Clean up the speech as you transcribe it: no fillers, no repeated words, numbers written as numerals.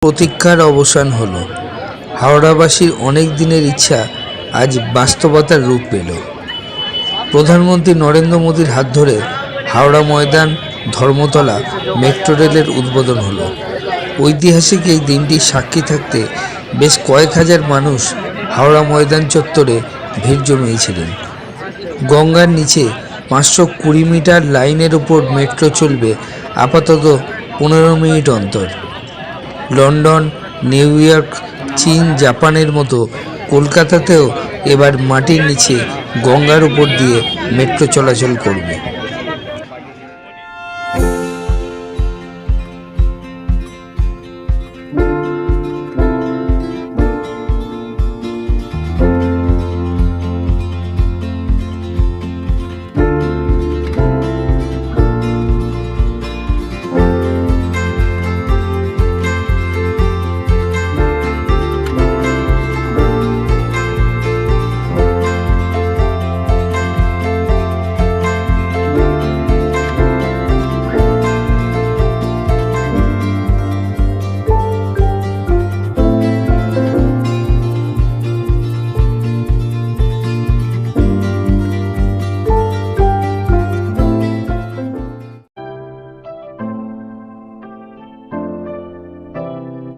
প্রতীক্ষার অবসান হলো। হাওড়াবাসীর অনেক দিনের ইচ্ছা আজ বাস্তবতার রূপ পেল। প্রধানমন্ত্রী নরেন্দ্র মোদীর হাত ধরে হাওড়া ময়দান ধর্মতলা মেট্রো রেলের উদ্বোধন হলো। ঐতিহাসিক এই দিনটির সাক্ষী থাকতে বেশ কয়েক হাজার মানুষ হাওড়া ময়দান চত্বরে ভিড় জমিয়েছিলেন। গঙ্গার নিচে 520 মিটার লাইনের ওপর মেট্রো চলবে আপাতত 15 মিনিট অন্তর। লন্ডন, নিউ ইয়র্ক, চীন, জাপানের মতো কলকাতাতেও এবার মাটির নিচে গঙ্গার উপর দিয়ে মেট্রো চলাচল করবে।